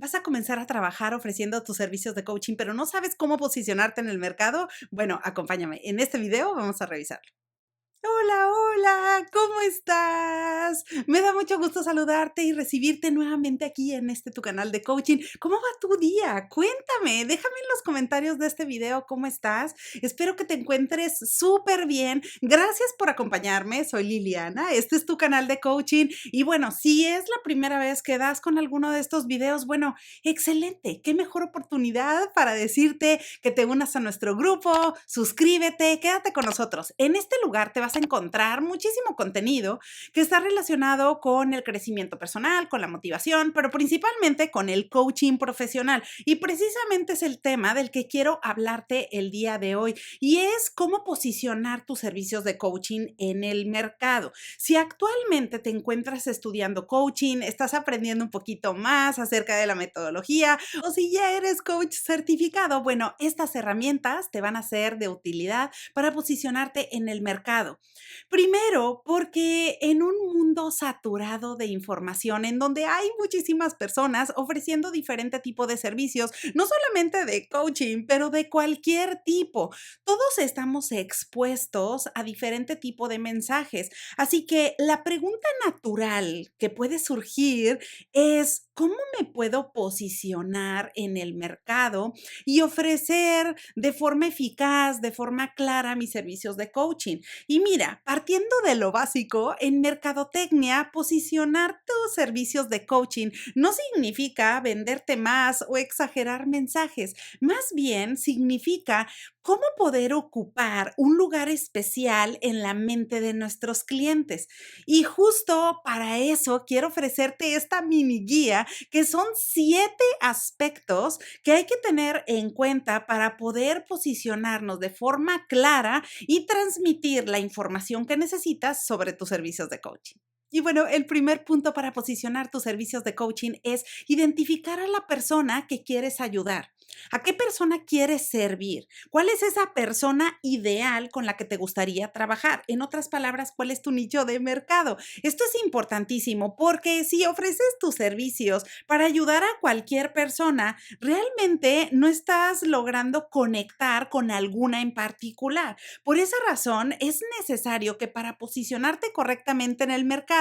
¿Vas a comenzar a trabajar ofreciendo tus servicios de coaching, pero no sabes cómo posicionarte en el mercado? Bueno, acompáñame. En este video vamos a revisarlo. Hola, hola, ¿cómo estás? Me da mucho gusto saludarte y recibirte nuevamente aquí en este tu canal de coaching. ¿Cómo va tu día? Cuéntame, déjame en los comentarios de este video cómo estás. Espero que te encuentres súper bien. Gracias por acompañarme. Soy Liliana. Este es tu canal de coaching. Y bueno, si es la primera vez que das con alguno de estos videos, bueno, excelente. Qué mejor oportunidad para decirte que te unas a nuestro grupo, suscríbete, quédate con nosotros. En este lugar te vas a encontrar muchísimo contenido que está relacionado con el crecimiento personal, con la motivación, pero principalmente con el coaching profesional. Y precisamente es el tema del que quiero hablarte el día de hoy y es cómo posicionar tus servicios de coaching en el mercado. Si actualmente te encuentras estudiando coaching, estás aprendiendo un poquito más acerca de la metodología o si ya eres coach certificado, bueno, estas herramientas te van a ser de utilidad para posicionarte en el mercado. Primero, porque en un mundo saturado de información, en donde hay muchísimas personas ofreciendo diferente tipo de servicios, no solamente de coaching, pero de cualquier tipo, todos estamos expuestos a diferente tipo de mensajes. Así que la pregunta natural que puede surgir es, ¿cómo me puedo posicionar en el mercado y ofrecer de forma eficaz, de forma clara mis servicios de coaching? Y mira, partiendo de lo básico, en mercadotecnia, posicionar tus servicios de coaching no significa venderte más o exagerar mensajes, más bien significa cómo poder ocupar un lugar especial en la mente de nuestros clientes. Y justo para eso quiero ofrecerte esta mini guía que son 7 aspectos que hay que tener en cuenta para poder posicionarnos de forma clara y transmitir la información que necesitas sobre tus servicios de coaching. Y bueno, el primer punto para posicionar tus servicios de coaching es identificar a la persona que quieres ayudar. ¿A qué persona quieres servir? ¿Cuál es esa persona ideal con la que te gustaría trabajar? En otras palabras, ¿cuál es tu nicho de mercado? Esto es importantísimo porque si ofreces tus servicios para ayudar a cualquier persona, realmente no estás logrando conectar con alguna en particular. Por esa razón, es necesario que para posicionarte correctamente en el mercado,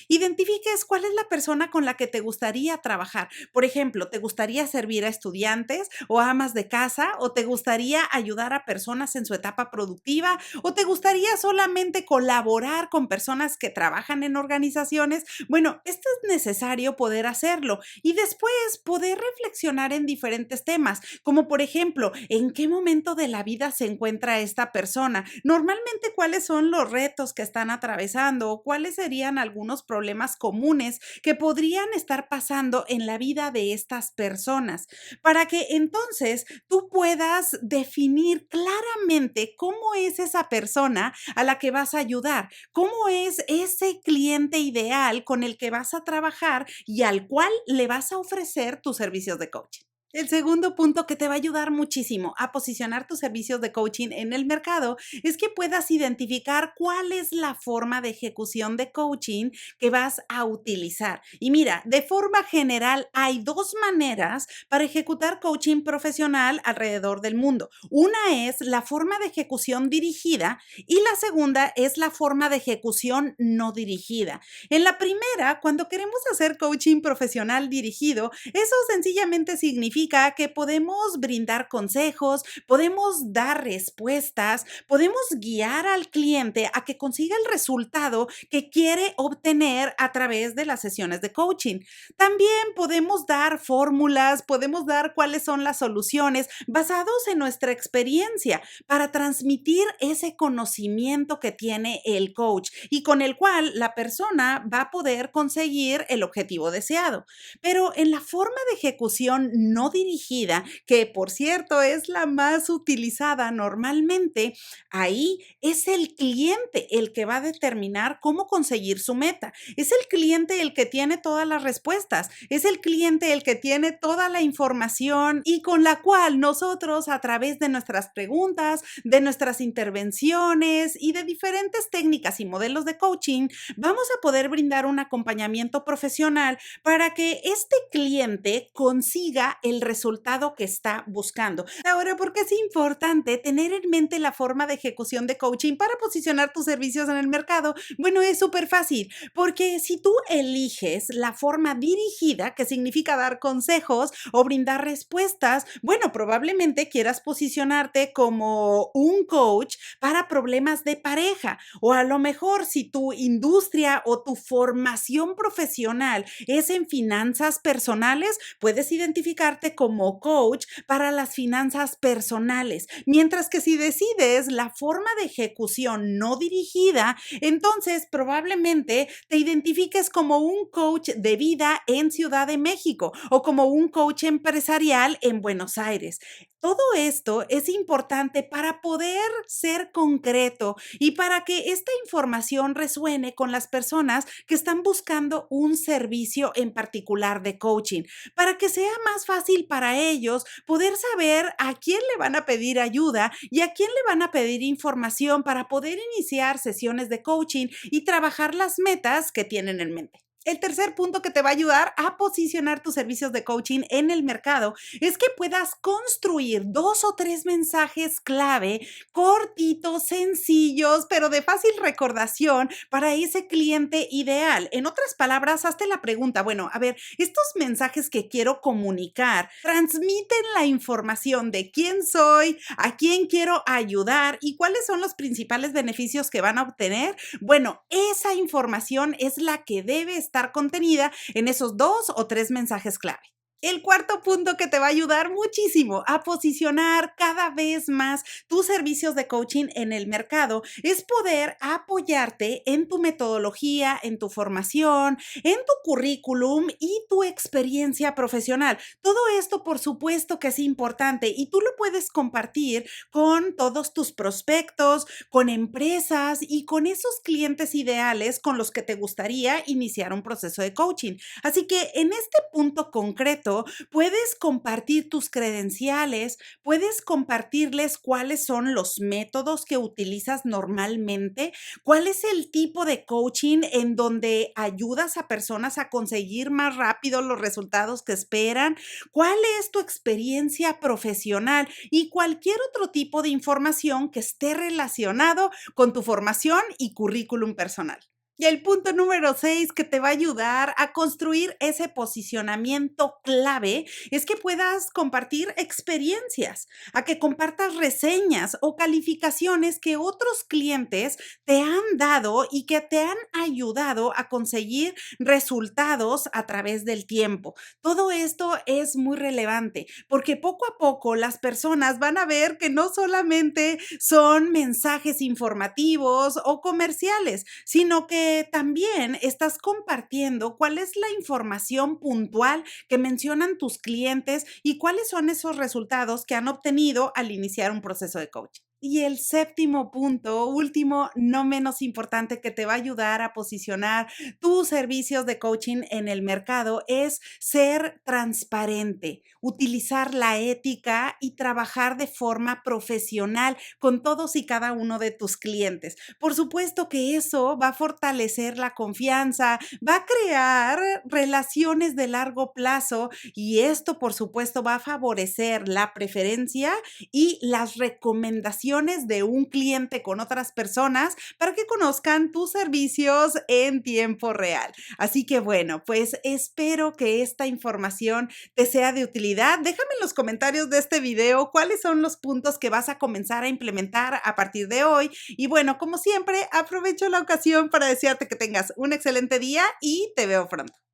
identifiques cuál es la persona con la que te gustaría trabajar. Por ejemplo, ¿te gustaría servir a estudiantes o a amas de casa? ¿O te gustaría ayudar a personas en su etapa productiva? ¿O te gustaría solamente colaborar con personas que trabajan en organizaciones? Bueno, esto es necesario poder hacerlo y después poder reflexionar en diferentes temas, como por ejemplo, ¿en qué momento de la vida se encuentra esta persona? Normalmente, ¿cuáles son los retos que están atravesando o cuáles serían algunos problemas comunes que podrían estar pasando en la vida de estas personas? Para que entonces tú puedas definir claramente cómo es esa persona a la que vas a ayudar, cómo es ese cliente ideal con el que vas a trabajar y al cual le vas a ofrecer tus servicios de coaching. El segundo punto que te va a ayudar muchísimo a posicionar tus servicios de coaching en el mercado es que puedas identificar cuál es la forma de ejecución de coaching que vas a utilizar. Y mira, de forma general hay dos maneras para ejecutar coaching profesional alrededor del mundo. Una es la forma de ejecución dirigida y la segunda es la forma de ejecución no dirigida. En la primera, cuando queremos hacer coaching profesional dirigido, eso sencillamente significa que podemos brindar consejos, podemos dar respuestas, podemos guiar al cliente a que consiga el resultado que quiere obtener a través de las sesiones de coaching. También podemos dar fórmulas, podemos dar cuáles son las soluciones basados en nuestra experiencia para transmitir ese conocimiento que tiene el coach y con el cual la persona va a poder conseguir el objetivo deseado. Pero en la forma de ejecución no no dirigida, que por cierto es la más utilizada normalmente, ahí es el cliente el que va a determinar cómo conseguir su meta. Es el cliente el que tiene todas las respuestas, es el cliente el que tiene toda la información y con la cual nosotros a través de nuestras preguntas, de nuestras intervenciones y de diferentes técnicas y modelos de coaching, vamos a poder brindar un acompañamiento profesional para que este cliente consiga el resultado que está buscando. Ahora, ¿por qué es importante tener en mente la forma de ejecución de coaching para posicionar tus servicios en el mercado? Bueno, es súper fácil, porque si tú eliges la forma dirigida, que significa dar consejos o brindar respuestas, bueno, probablemente quieras posicionarte como un coach para problemas de pareja, o a lo mejor si tu industria o tu formación profesional es en finanzas personales, puedes identificarte como coach para las finanzas personales. Mientras que si decides la forma de ejecución no dirigida, entonces probablemente te identifiques como un coach de vida en Ciudad de México o como un coach empresarial en Buenos Aires. Todo esto es importante para poder ser concreto y para que esta información resuene con las personas que están buscando un servicio en particular de coaching, para que sea más fácil para ellos poder saber a quién le van a pedir ayuda y a quién le van a pedir información para poder iniciar sesiones de coaching y trabajar las metas que tienen en mente. El tercer punto que te va a ayudar a posicionar tus servicios de coaching en el mercado es que puedas construir 2 o 3 mensajes clave, cortitos, sencillos, pero de fácil recordación para ese cliente ideal. En otras palabras, hazte la pregunta, bueno, a ver, estos mensajes que quiero comunicar transmiten la información de quién soy, a quién quiero ayudar y cuáles son los principales beneficios que van a obtener. Bueno, esa información es la que debe estar contenida en esos 2 o 3 mensajes clave. El cuarto punto que te va a ayudar muchísimo a posicionar cada vez más tus servicios de coaching en el mercado es poder apoyarte en tu metodología, en tu formación, en tu currículum y tu experiencia profesional. Todo esto, por supuesto que es importante y tú lo puedes compartir con todos tus prospectos, con empresas y con esos clientes ideales con los que te gustaría iniciar un proceso de coaching. Así que en este punto concreto, puedes compartir tus credenciales, puedes compartirles cuáles son los métodos que utilizas normalmente, cuál es el tipo de coaching en donde ayudas a personas a conseguir más rápido los resultados que esperan, cuál es tu experiencia profesional y cualquier otro tipo de información que esté relacionado con tu formación y currículum personal. Y el punto número 6 que te va a ayudar a construir ese posicionamiento clave es que puedas compartir experiencias, a que compartas reseñas o calificaciones que otros clientes te han dado y que te han ayudado a conseguir resultados a través del tiempo. Todo esto es muy relevante porque poco a poco las personas van a ver que no solamente son mensajes informativos o comerciales, sino que también estás compartiendo cuál es la información puntual que mencionan tus clientes y cuáles son esos resultados que han obtenido al iniciar un proceso de coaching. Y el séptimo punto, último, no menos importante, que te va a ayudar a posicionar tus servicios de coaching en el mercado es ser transparente, utilizar la ética y trabajar de forma profesional con todos y cada uno de tus clientes. Por supuesto que eso va a fortalecer la confianza, va a crear relaciones de largo plazo y esto, por supuesto, va a favorecer la preferencia y las recomendaciones de un cliente con otras personas para que conozcan tus servicios en tiempo real. Así que bueno, pues espero que esta información te sea de utilidad. Déjame en los comentarios de este video cuáles son los puntos que vas a comenzar a implementar a partir de hoy. Y bueno, como siempre, aprovecho la ocasión para desearte que tengas un excelente día y te veo pronto.